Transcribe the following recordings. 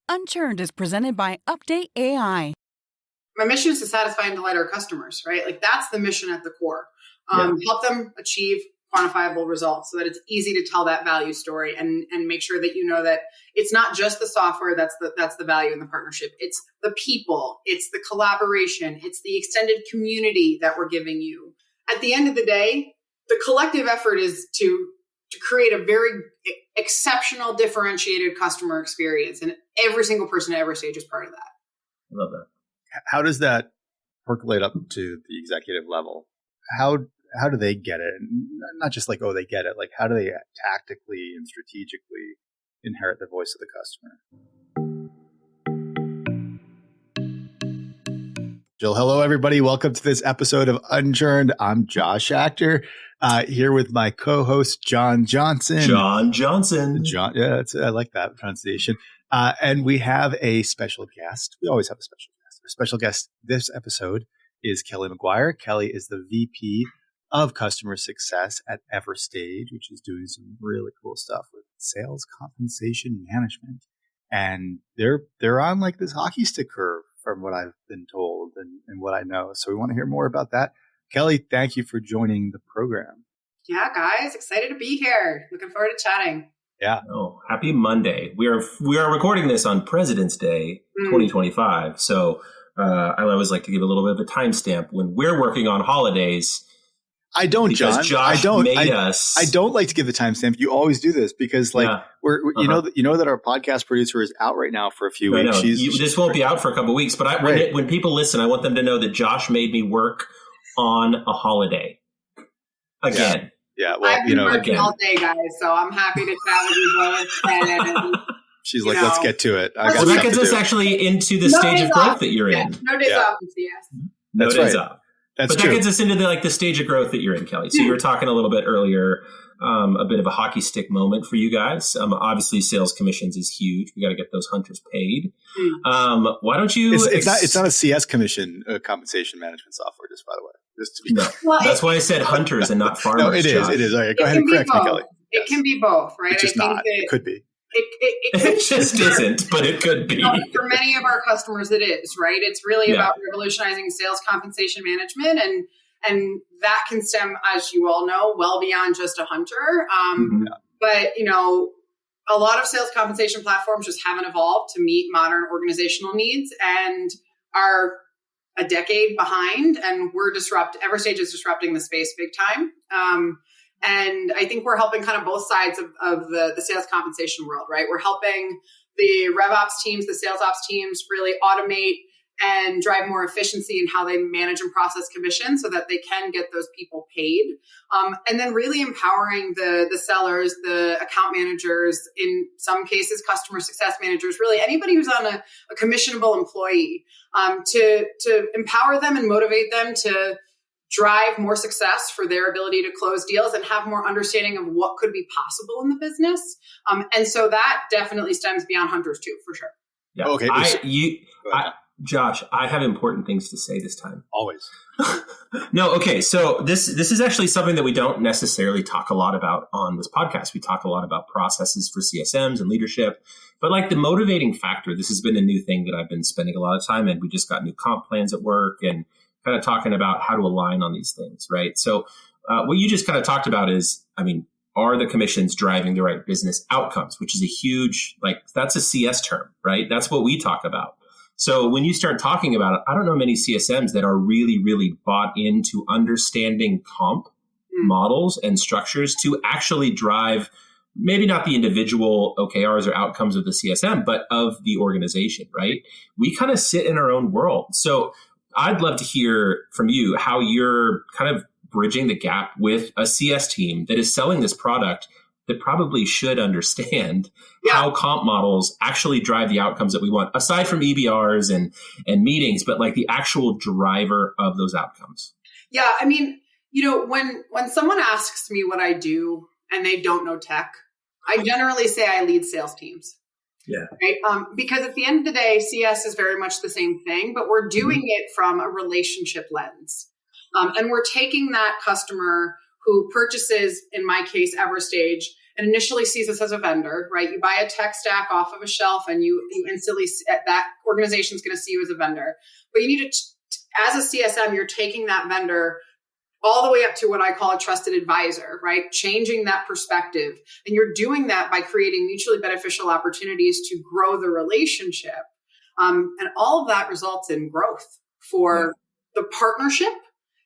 Unturned is presented by UpdateAI. My mission is to satisfy and delight our customers, right? Like that's the mission at the core. Help them achieve quantifiable results so that it's easy to tell that value story and make sure that you know that it's not just the software that's the value in the partnership. It's the people, it's the collaboration, it's the extended community that we're giving you. At the end of the day, the collective effort is to create a very exceptional, differentiated customer experience. And every single person at Everstage is part of that. I love that. How does that percolate up to the executive level? How do they get it? Not just like, oh, they get it. Like, how do they tactically and strategically inherit the voice of the customer? Jill, hello, everybody. Welcome to this episode of Unturned. I'm Josh Schachter, here with my co-host, John Johnson. John Johnson. Yeah, I like that pronunciation. And we have a special guest. We always have a special guest. Our special guest this episode is Kelly McGuire. Kelly is the VP of Customer Success at Everstage, which is doing some really cool stuff with sales compensation management. And they're on like this hockey stick curve from what I've been told and what I know. So we want to hear more about that. Kelly, thank you for joining the program. Yeah, guys, excited to be here. Looking forward to chatting. Yeah. Oh, happy Monday. We are recording this on President's Day, 2025. So I always like to give a little bit of a timestamp when we're working on holidays. I don't, John. Josh made us. I don't like to give the timestamp. You always do this because, like, we're you know that our podcast producer is out right now for a few weeks. This won't be out for a couple of weeks. But when people listen, I want them to know that Josh made me work on a holiday again. Yeah. Well, I've been working all day, guys. So I'm happy to chat with you both. And she's like, let's get to it. So that gets us actually into the stage of growth that you're in. No days off in CS. No days off. That's true. That gets us into the stage of growth that you're in, Kelly. So you were talking a little bit earlier, a bit of a hockey stick moment for you guys. Obviously, sales commissions is huge. We got to get those hunters paid. Why don't you? It's not a CS commission compensation management software. Just by the way, just to be clear. Well, that's why I said hunters and not farmers. No, it is. It is. All right, go ahead and correct me, Kelly. It can be both, right? It's just not. It could be. It just isn't, but it could be. For many of our customers, it is, right? It's really about revolutionizing sales compensation management, and that can stem, as you all know, well beyond just a hunter. But, a lot of sales compensation platforms just haven't evolved to meet modern organizational needs and are a decade behind, and Everstage is disrupting the space big time. And I think we're helping kind of both sides of the sales compensation world, right? We're helping the rev ops teams, the sales ops teams really automate and drive more efficiency in how they manage and process commission so that they can get those people paid. And then really empowering the sellers, the account managers, in some cases, customer success managers, really anybody who's on a commissionable employee, to empower them and motivate them to drive more success for their ability to close deals and have more understanding of what could be possible in the business. And so that definitely stems beyond hunters too, for sure. Yeah. Okay. Josh, I have important things to say this time. Always. No. Okay. So this is actually something that we don't necessarily talk a lot about on this podcast. We talk a lot about processes for CSMs and leadership, but like the motivating factor, this has been a new thing that I've been spending a lot of time in. We just got new comp plans at work and kind of talking about how to align on these things, right? So what you just kind of talked about is, are the commissions driving the right business outcomes, which is a huge, that's a CS term, right? That's what we talk about. So when you start talking about it, I don't know many CSMs that are really, really bought into understanding comp models and structures to actually drive maybe not the individual OKRs or outcomes of the CSM, but of the organization, right? We kind of sit in our own world. So I'd love to hear from you how you're kind of bridging the gap with a CS team that is selling this product that probably should understand how comp models actually drive the outcomes that we want, aside from EBRs and meetings, but like the actual driver of those outcomes. Yeah. When someone asks me what I do and they don't know tech, I generally say I lead sales teams. Yeah. Right. Because at the end of the day, CS is very much the same thing, but we're doing it from a relationship lens. And we're taking that customer who purchases, in my case, Everstage, and initially sees us as a vendor, right? You buy a tech stack off of a shelf and you instantly, that organization is going to see you as a vendor. But you need to, as a CSM, you're taking that vendor all the way up to what I call a trusted advisor, right? Changing that perspective. And you're doing that by creating mutually beneficial opportunities to grow the relationship. And all of that results in growth for the partnership,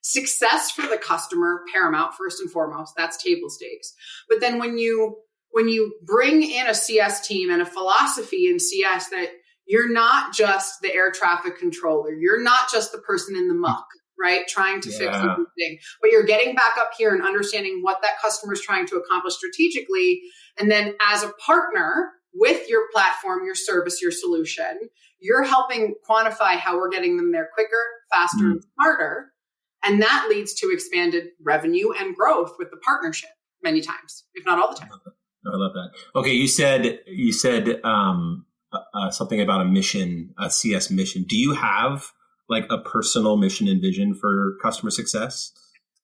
success for the customer, paramount, first and foremost. That's table stakes. But then when you bring in a CS team and a philosophy in CS that you're not just the air traffic controller, you're not just the person in the muck, right? Trying to fix everything, but you're getting back up here and understanding what that customer is trying to accomplish strategically. And then as a partner with your platform, your service, your solution, you're helping quantify how we're getting them there quicker, faster, and smarter. And that leads to expanded revenue and growth with the partnership many times, if not all the time. I love that. Okay. You said something about a mission, a CS mission. Do you have like a personal mission and vision for customer success?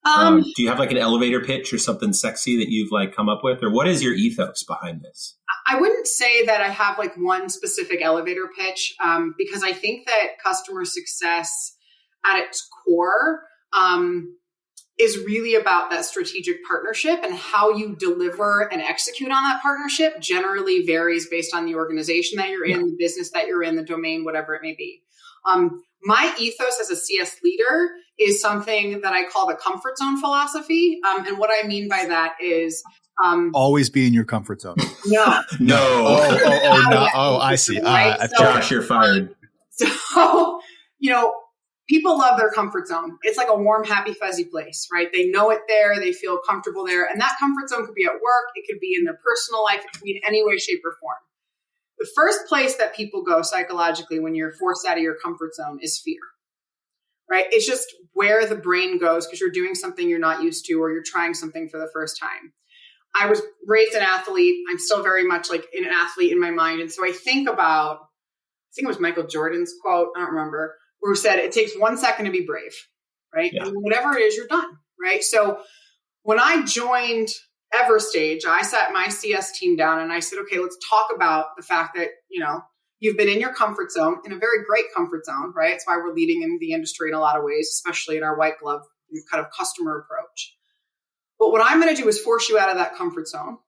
Do you have like an elevator pitch or something sexy that you've like come up with, or what is your ethos behind this? I wouldn't say that I have like one specific elevator pitch, because I think that customer success at its core is really about that strategic partnership, and how you deliver and execute on that partnership generally varies based on the organization that you're in, the business that you're in, the domain, whatever it may be. My ethos as a CS leader is something that I call the comfort zone philosophy. And what I mean by that is always be in your comfort zone. No. Oh, I see. Right? Josh, you're fired. So, people love their comfort zone. It's like a warm, happy, fuzzy place, right? They know it there. They feel comfortable there. And that comfort zone could be at work. It could be in their personal life. It could be in any way, shape, or form. The first place that people go psychologically when you're forced out of your comfort zone is fear, right? It's just where the brain goes because you're doing something you're not used to, or you're trying something for the first time. I was raised an athlete. I'm still very much like an athlete in my mind. And so I think it was Michael Jordan's quote, I don't remember, who said, it takes 1 second to be brave, right? Yeah. And whatever it is, you're done, right? So when I joined Everstage, I sat my CS team down and I said, okay, let's talk about the fact that, you've been in your comfort zone, in a very great comfort zone, right? It's why we're leading in the industry in a lot of ways, especially in our white glove kind of customer approach. But what I'm going to do is force you out of that comfort zone,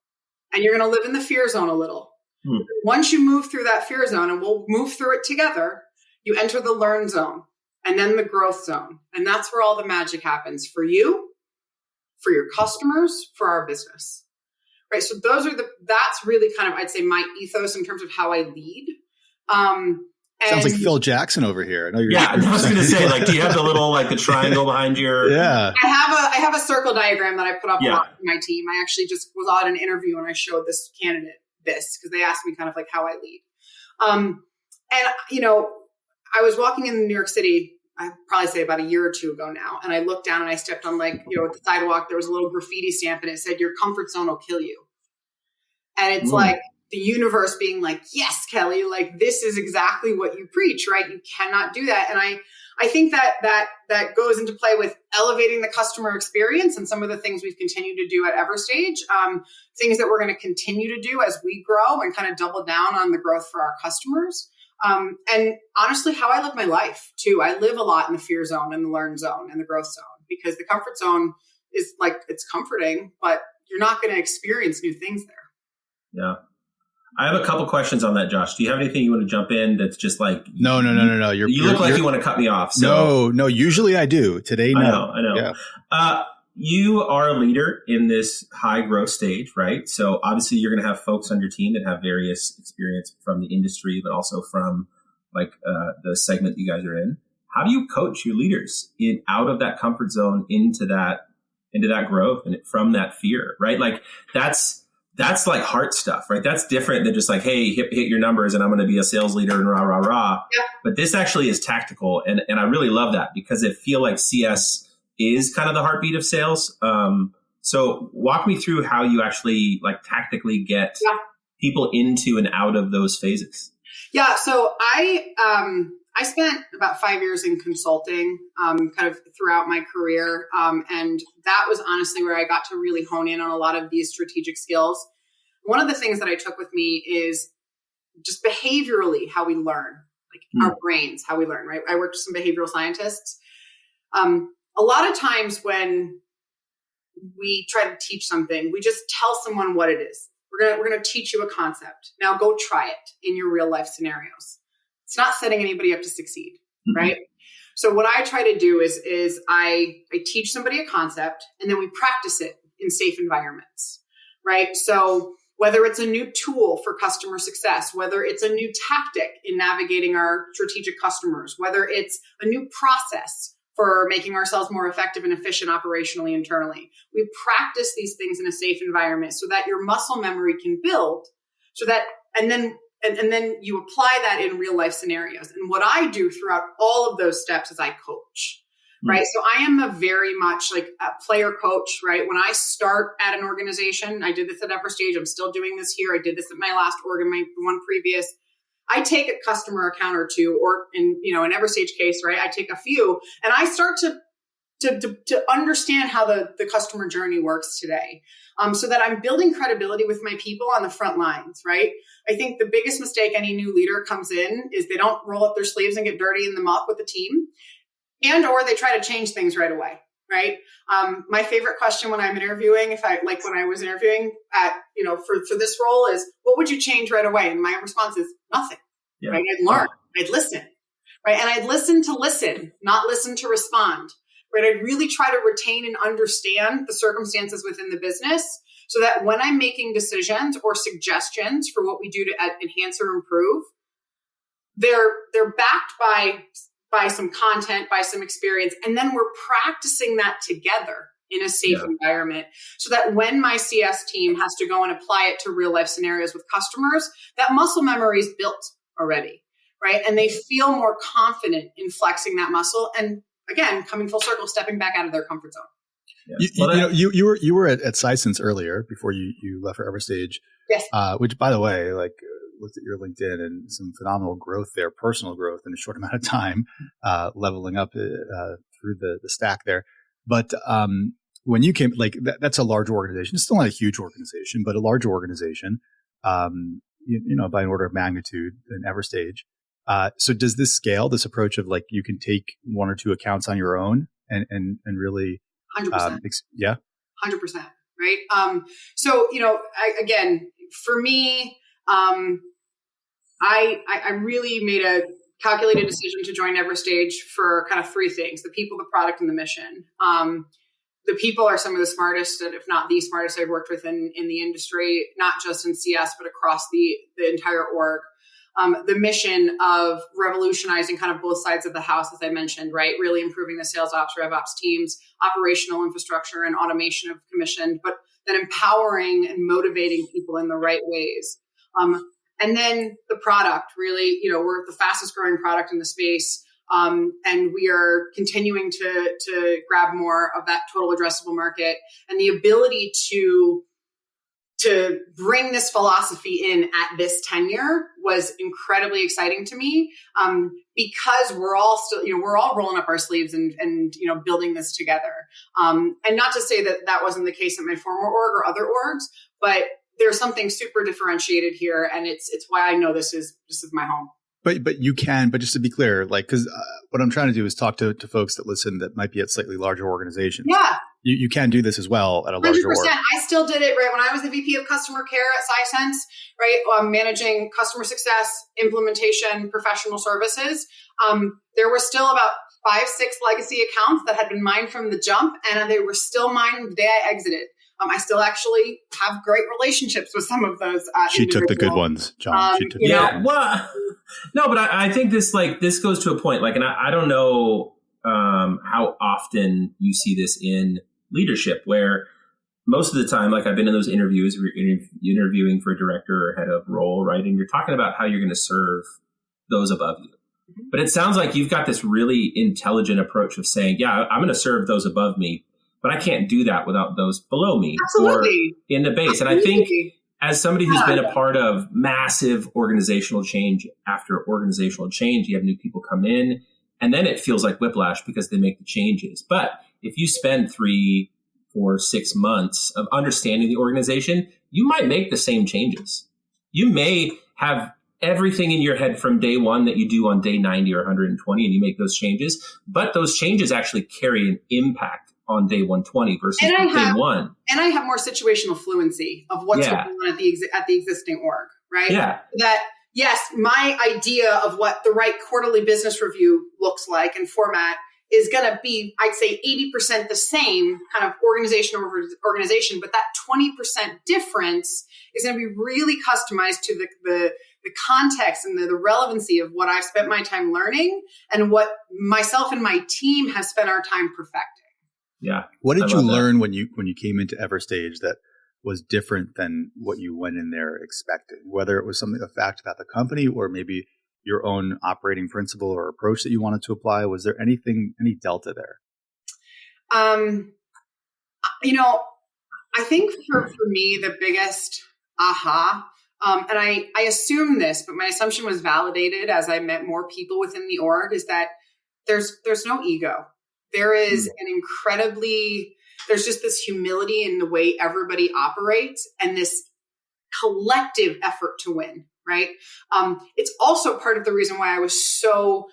and you're going to live in the fear zone a little. Once you move through that fear zone, and we'll move through it together, you enter the learn zone and then the growth zone. And that's where all the magic happens for you, for your customers, for our business, right? So that's really kind of, I'd say, my ethos in terms of how I lead. Sounds like Phil Jackson over here. I know you're. Yeah, I was going to say, like, do you have the little, like, the triangle behind your? Yeah. I have a circle diagram that I put up on my team. I actually just was on an interview and I showed this candidate this because they asked me kind of like how I lead. I was walking in New York City, I'd probably say about a year or two ago now. And I looked down and I stepped on at the sidewalk, there was a little graffiti stamp and it said, your comfort zone will kill you. And it's like the universe being like, yes, Kelly, like this is exactly what you preach, right? You cannot do that. And I think that goes into play with elevating the customer experience and some of the things we've continued to do at Everstage, things that we're going to continue to do as we grow and kind of double down on the growth for our customers. And honestly, how I live my life too. I live a lot in the fear zone and the learn zone and the growth zone, because the comfort zone is like, it's comforting, but you're not going to experience new things there. Yeah. I have a couple questions on that, Josh. Do you have anything you want to jump in that's just like... No. You look like you want to cut me off. So. No. Usually I do. Today, no. I know. Yeah. You are a leader in this high growth stage, right? So obviously you're going to have folks on your team that have various experience from the industry, but also from like the segment you guys are in. How do you coach your leaders out of that comfort zone into that growth and from that fear, right? Like that's like heart stuff, right? That's different than just like, hey, hit your numbers and I'm going to be a sales leader and rah, rah, rah. Yeah. But this actually is tactical. And I really love that because I feel like CS is kind of the heartbeat of sales. So walk me through how you actually like tactically get people into and out of those phases. Yeah. So I spent about 5 years in consulting, kind of throughout my career. And that was honestly where I got to really hone in on a lot of these strategic skills. One of the things that I took with me is just behaviorally how we learn, like our brains, how we learn, right? I worked with some behavioral scientists. A lot of times when we try to teach something, we just tell someone what it is. We're gonna teach you a concept. Now go try it in your real life scenarios. It's not setting anybody up to succeed, right? So what I try to do is I teach somebody a concept and then we practice it in safe environments, right? So whether it's a new tool for customer success, whether it's a new tactic in navigating our strategic customers, whether it's a new process for making ourselves more effective and efficient operationally internally. We practice these things in a safe environment so that your muscle memory can build, so that, and then you apply that in real life scenarios. And what I do throughout all of those steps is I coach, right? So I am a very much like a player coach, right? When I start at an organization, I did this at Everstage. I'm still doing this here. I did this at my last org and my one previous. I take a customer account or two, or in an Everstage case, right? I take a few and I start to understand how the customer journey works today, so that I'm building credibility with my people on the front lines, right? I think the biggest mistake any new leader comes in is they don't roll up their sleeves and get dirty in the muck with the team, or they try to change things right away, right? My favorite question when I'm interviewing, when I was interviewing at, for this role is, what would you change right away? And my response is nothing, right? I'd learn, I'd listen, right? And I'd listen to listen, not listen to respond, right? I'd really try to retain and understand the circumstances within the business so that when I'm making decisions or suggestions for what we do to enhance or improve, they're backed by some content, by some experience, and then we're practicing that together in a safe environment so that when my CS team has to go and apply it to real life scenarios with customers, that muscle memory is built already, right? And they feel more confident in flexing that muscle. And again, coming full circle, stepping back out of their comfort zone. You were at Sisense earlier before you left for Everstage. Yes. Which, by the way, looked at your LinkedIn and some phenomenal growth there, personal growth in a short amount of time, leveling up through the stack there. But when you came, that's a large organization. It's still not a huge organization, but a large organization, by an order of magnitude in Everstage. So does this scale, this approach of you can take one or two accounts on your own and really 100%. 100%, right? Again, for me, I really made a calculated decision to join Everstage for kind of three things: the people, the product, and the mission. The people are some of the smartest, if not the smartest, I've worked with in the industry, not just in CS, but across the entire org. The mission of revolutionizing kind of both sides of the house, as I mentioned, right? Really improving the sales ops, rev ops teams, operational infrastructure and automation of commission, but then empowering and motivating people in the right ways. And then the product, really, we're the fastest growing product in the space. And we are continuing to grab more of that total addressable market, and the ability to bring this philosophy in at this tenure was incredibly exciting to me, because we're all still, we're all rolling up our sleeves and building this together. And not to say that wasn't the case at my former org or other orgs, but there's something super differentiated here, and it's why I know this is my home. But you can, but just to be clear, because what I'm trying to do is talk to folks that listen that might be at slightly larger organizations. Yeah. You can do this as well at a larger 100%. org. I still did it, right? When I was the VP of customer care at Sisense, right? Managing customer success, implementation, professional services. There were still about 5-6 legacy accounts that had been mined from the jump, and they were still mined the day I exited. I still actually have great relationships with some of those. She took the good ones, John. Well, no, but I think this goes to a point, and I don't know how often you see this in leadership, where most of the time, I've been in those interviews where you're interviewing for a director or head of role, right? And you're talking about how you're going to serve those above you. Mm-hmm. But it sounds like you've got this really intelligent approach of saying, yeah, I'm going to serve those above me, but I can't do that without those below me. Absolutely. Or in the base. And I think as somebody who's been a part of massive organizational change after organizational change, you have new people come in, and then it feels like whiplash because they make the changes. But if you spend 3, 4, 6 months of understanding the organization, you might make the same changes. You may have everything in your head from day one that you do on day 90 or 120, and you make those changes. But those changes actually carry an impact on day 120 versus day one. And I have more situational fluency of what's going on at the existing org, right? Yeah. That, yes, my idea of what the right quarterly business review looks like and format is going to be, I'd say 80% the same kind of organization over organization, but that 20% difference is going to be really customized to the context and the relevancy of what I've spent my time learning and what myself and my team have spent our time perfecting. Yeah. What did you learn when you came into Everstage that was different than what you went in there expecting? Whether it was a fact about the company or maybe your own operating principle or approach that you wanted to apply? Was there any delta there? I think for me, the biggest aha, and I assume this, but my assumption was validated as I met more people within the org, is that there's no ego. There is there's just this humility in the way everybody operates and this collective effort to win. Right. It's also part of the reason why I was so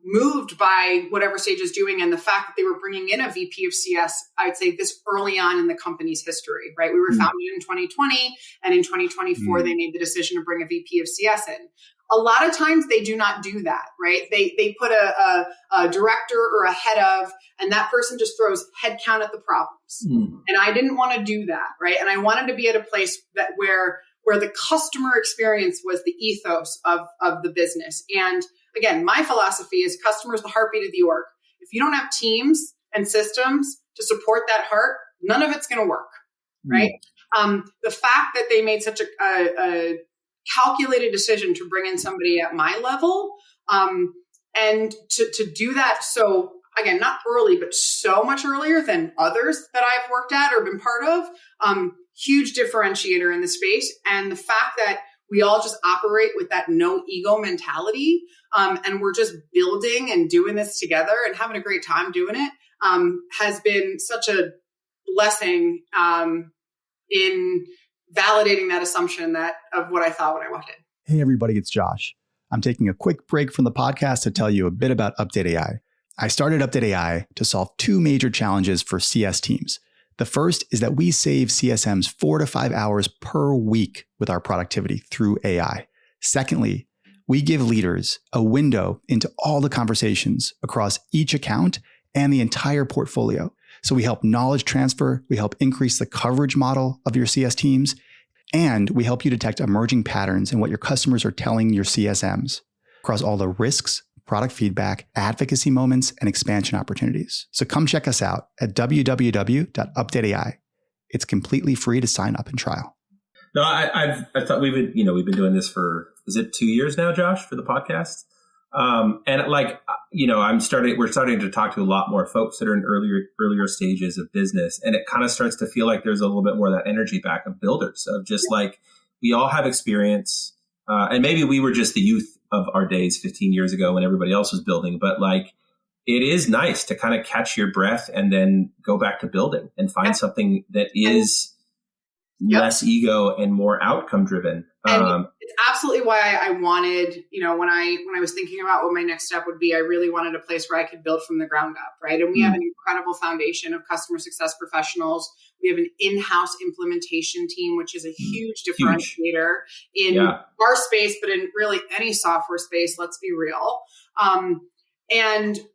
moved by what Everstage is doing and the fact that they were bringing in a VP of CS, I'd say this early on in the company's history. Right. We were founded in 2020 and in 2024, they made the decision to bring a VP of CS in. A lot of times they do not do that. Right. They put a director or a head of, and that person just throws headcount at the problems. And I didn't want to do that. Right. And I wanted to be at a place where the customer experience was the ethos of the business. And again, my philosophy is customer is the heartbeat of the org. If you don't have teams and systems to support that heart, none of it's going to work, right? The fact that they made such a calculated decision to bring in somebody at my level and to do that so, again, not early, but so much earlier than others that I've worked at or been part of, huge differentiator in the space. And the fact that we all just operate with that no ego mentality, and we're just building and doing this together and having a great time doing it, has been such a blessing in validating that assumption of what I thought when I walked in. Hey everybody, it's Josh. I'm taking a quick break from the podcast to tell you a bit about UpdateAI. I started UpdateAI to solve two major challenges for CS teams. The first is that we save CSMs 4 to 5 hours per week with our productivity through AI. Secondly, we give leaders a window into all the conversations across each account and the entire portfolio. So we help knowledge transfer, we help increase the coverage model of your CS teams, and we help you detect emerging patterns in what your customers are telling your CSMs across all the risks, product feedback, advocacy moments, and expansion opportunities. So come check us out at www.updateai. It's completely free to sign up and trial. No, I thought we've been doing this for, is it 2 years now, Josh, for the podcast? We're starting to talk to a lot more folks that are in earlier stages of business. And it kind of starts to feel like there's a little bit more of that energy back of builders of just like, we all have experience. And maybe we were just the youth of our days 15 years ago when everybody else was building. But like, it is nice to kind of catch your breath and then go back to building and find something that is less ego and more outcome driven. And it's absolutely why I wanted, when I was thinking about what my next step would be, I really wanted a place where I could build from the ground up, right? And we have an incredible foundation of customer success professionals. We have an in-house implementation team, which is a huge differentiator in our space, but in really any software space, let's be real.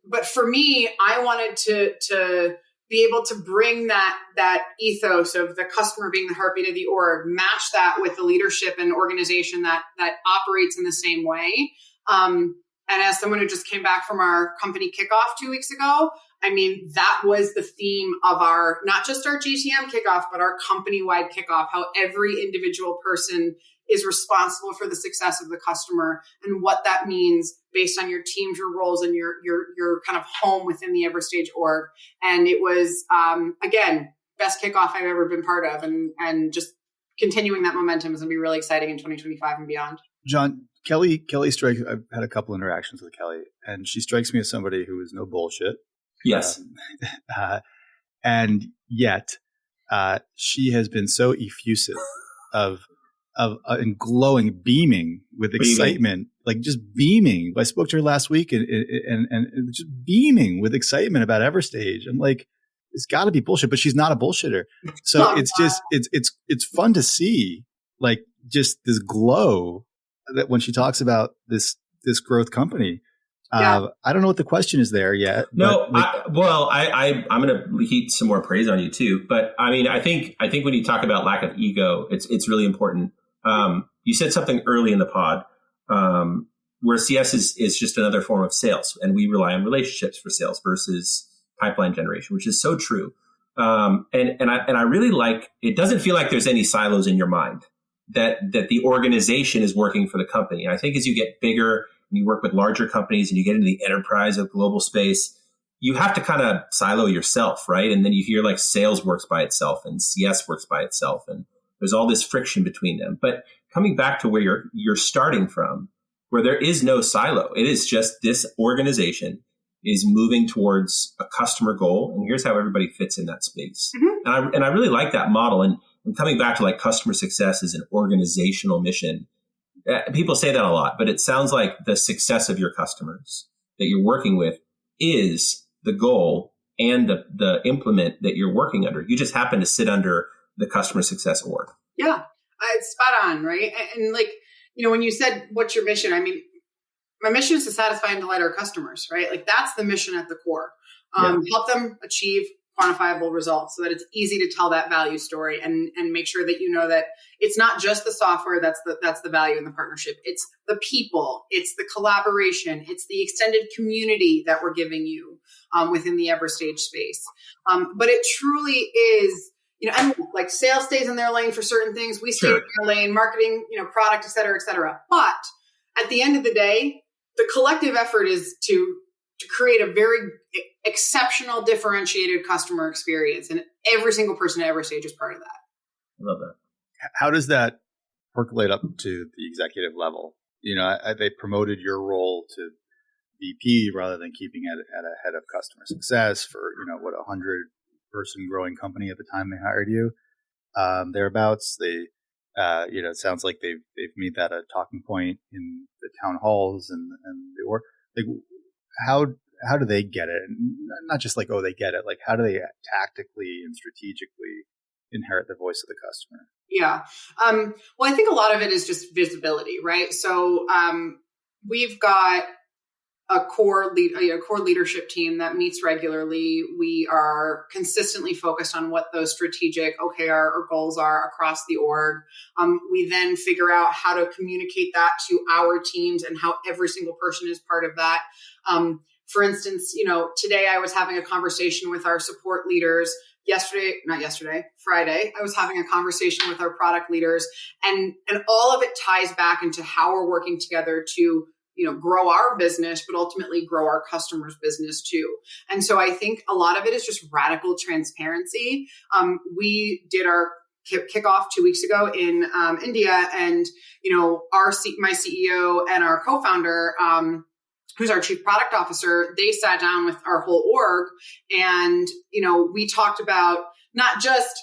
But for me, I wanted to be able to bring that ethos of the customer being the heartbeat of the org, match that with the leadership and organization that operates in the same way. And as someone who just came back from our company kickoff 2 weeks ago, I mean, that was the theme of not just our GTM kickoff, but our company-wide kickoff, how every individual person is responsible for the success of the customer and what that means based on your teams, your roles, and your kind of home within the Everstage org. And it was, again, best kickoff I've ever been part of. And just continuing that momentum is going to be really exciting in 2025 and beyond. John, Kelly strikes, I've had a couple interactions with Kelly, and she strikes me as somebody who is no bullshit. Yes. And yet, she has been so effusive and glowing, beaming with excitement, like just beaming. I spoke to her last week and just beaming with excitement about Everstage. I'm like, it's got to be bullshit, but she's not a bullshitter. So it's just it's fun to see, like, just this glow that when she talks about this growth company. I don't know what the question is there yet. No, I'm going to heap some more praise on you too. But I mean, I think when you talk about lack of ego, it's really important. You said something early in the pod where CS is just another form of sales, and we rely on relationships for sales versus pipeline generation, which is so true. And I really like, it doesn't feel like there's any silos in your mind that the organization is working for the company. And I think as you get bigger and you work with larger companies and you get into the enterprise of global space, you have to kind of silo yourself, right? And then you hear like sales works by itself and CS works by itself, and there's all this friction between them. But coming back to where you're starting from, where there is no silo, it is just this organization is moving towards a customer goal, and here's how everybody fits in that space. Mm-hmm. And I really like that model. And coming back to like customer success is an organizational mission. People say that a lot, but it sounds like the success of your customers that you're working with is the goal and the implement that you're working under. You just happen to sit under the customer success org. Yeah, it's spot on, right? And like, you know, when you said, what's your mission? I mean, my mission is to satisfy and delight our customers, right? Like that's the mission at the core. Help them achieve quantifiable results so that it's easy to tell that value story and make sure that you know that it's not just the software that's the value in the partnership. It's the people, it's the collaboration, it's the extended community that we're giving you within the Everstage space. But it truly is, you know, and like sales stays in their lane for certain things. We stay in our lane, marketing, you know, product, et cetera, et cetera. But at the end of the day, the collective effort is to create a very exceptional, differentiated customer experience. And every single person at Everstage is part of that. I love that. How does that percolate up to the executive level? You know, they promoted your role to VP rather than keeping it at a head of customer success for, you know, what, 100-person growing company at the time they hired you. Thereabouts, they, you know, it sounds like they've made that a talking point in the town halls and the work. Like, how do they get it? And not just like, oh, they get it. Like, how do they tactically and strategically inherit the voice of the customer? Yeah. Well, I think a lot of it is just visibility, right? So we've got a core leadership team that meets regularly. We are consistently focused on what those strategic OKR or goals are across the org. We then figure out how to communicate that to our teams and how every single person is part of that. For instance, you know, today I was having a conversation with our support leaders. Friday, I was having a conversation with our product leaders, and all of it ties back into how we're working together to, you know, grow our business, but ultimately grow our customers' business too. And so I think a lot of it is just radical transparency. We did our kickoff 2 weeks ago in India, and, you know, my CEO and our co-founder, who's our chief product officer, they sat down with our whole org, and, you know, we talked about not just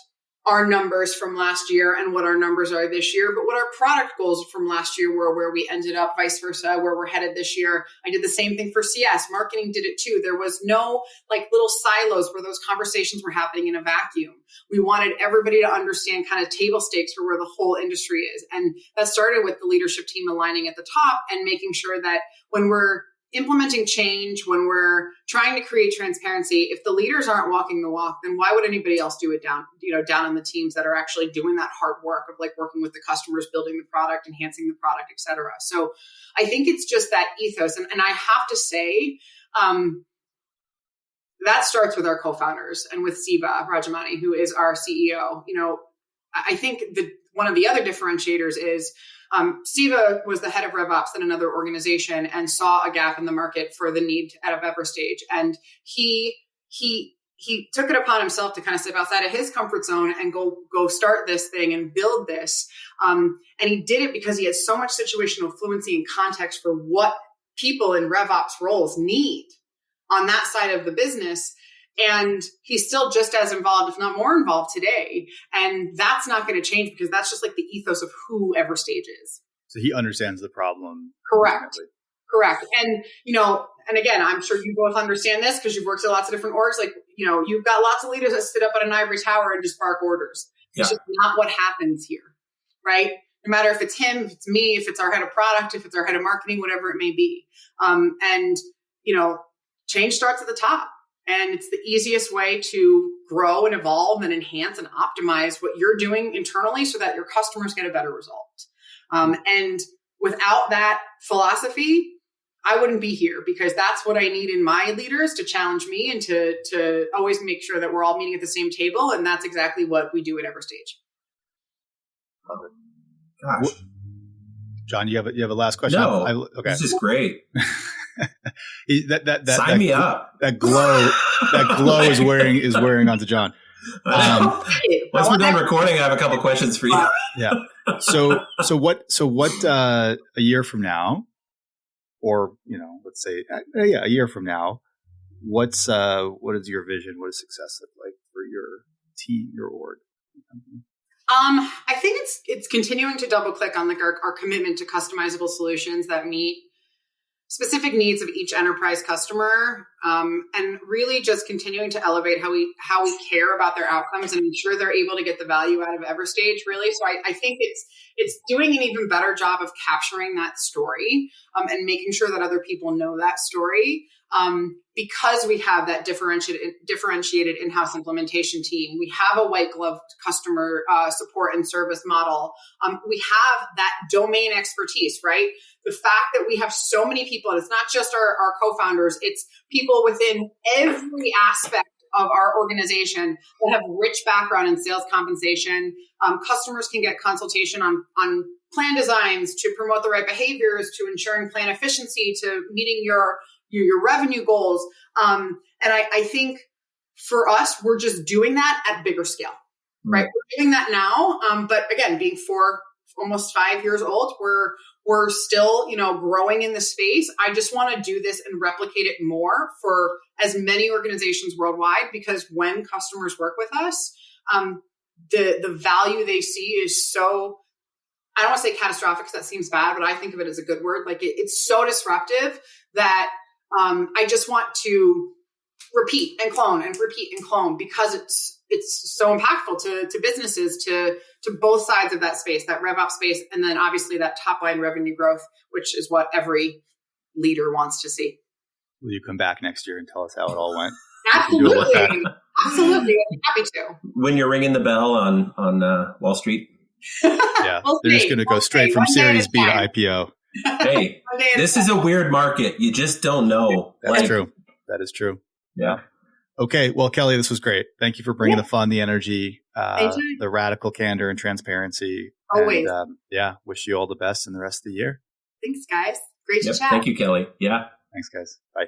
our numbers from last year and what our numbers are this year, but what our product goals from last year were, where we ended up, vice versa, where we're headed this year. I did the same thing for CS. Marketing did it too. There was no like little silos where those conversations were happening in a vacuum. We wanted everybody to understand kind of table stakes for where the whole industry is. And that started with the leadership team aligning at the top and making sure that when we're implementing change, when we're trying to create transparency, if the leaders aren't walking the walk, then why would anybody else do it down in the teams that are actually doing that hard work of like working with the customers, building the product, enhancing the product, et cetera. So I think it's just that ethos. And I have to say, that starts with our co-founders and with Siva Rajamani, who is our CEO. You know, I think one of the other differentiators is Siva was the head of RevOps in another organization and saw a gap in the market for the need out of Everstage. And he took it upon himself to kind of step outside of his comfort zone and go start this thing and build this. And he did it because he had so much situational fluency and context for what people in RevOps roles need on that side of the business. And he's still just as involved, if not more involved today. And that's not going to change because that's just like the ethos of who Everstage is. So he understands the problem. Correct. Correct. And, and again, I'm sure you both understand this because you've worked at lots of different orgs. Like, you've got lots of leaders that sit up at an ivory tower and just bark orders. It's just not what happens here, right? No matter if it's him, if it's me, if it's our head of product, if it's our head of marketing, whatever it may be. Change starts at the top. And it's the easiest way to grow and evolve and enhance and optimize what you're doing internally so that your customers get a better result. And without that philosophy, I wouldn't be here because that's what I need in my leaders to challenge me and to always make sure that we're all meeting at the same table. And that's exactly what we do at Everstage. Love it. Gosh. John, you have a last question? No, okay. This is great. Sign me up. That glow is wearing onto John. Once we're done recording, I have a couple questions for you. Yeah. So what a year from now, or let's say a year from now, what is your vision? What does success look like for your team, your org? I think it's continuing to double click on like our commitment to customizable solutions that meet specific needs of each enterprise customer, and really just continuing to elevate how we care about their outcomes and ensure they're able to get the value out of Everstage. Really, so I think it's doing an even better job of capturing that story and making sure that other people know that story. Because we have that differentiated in-house implementation team, we have a white glove customer support and service model. We have that domain expertise, right? The fact that we have so many people, and it's not just our co-founders, it's people within every aspect of our organization that have rich background in sales compensation. Customers can get consultation on plan designs to promote the right behaviors, to ensuring plan efficiency, to meeting your revenue goals. And I think for us, we're just doing that at bigger scale, right? We're doing that now. But again, being almost 5 years old, we're still, growing in the space. I just want to do this and replicate it more for as many organizations worldwide, because when customers work with us, the value they see is so, I don't want to say catastrophic because that seems bad, but I think of it as a good word. Like it's so disruptive that I just want to repeat and clone because it's so impactful to businesses, to both sides of that space, that RevOps space, and then obviously that top line revenue growth, which is what every leader wants to see. Will you come back next year and tell us how it all went? Absolutely. Absolutely. I'm happy to. When you're ringing the bell on Wall Street. Yeah. They're just going to go straight from Series B to IPO. Hey, this is a weird market. You just don't know. That's true. That is true. Yeah. Okay. Well, Kelly, this was great. Thank you for bringing the fun, the energy, the radical candor and transparency. Always. And, wish you all the best in the rest of the year. Thanks, guys. Great to chat. Thank you, Kelly. Yeah. Thanks, guys. Bye.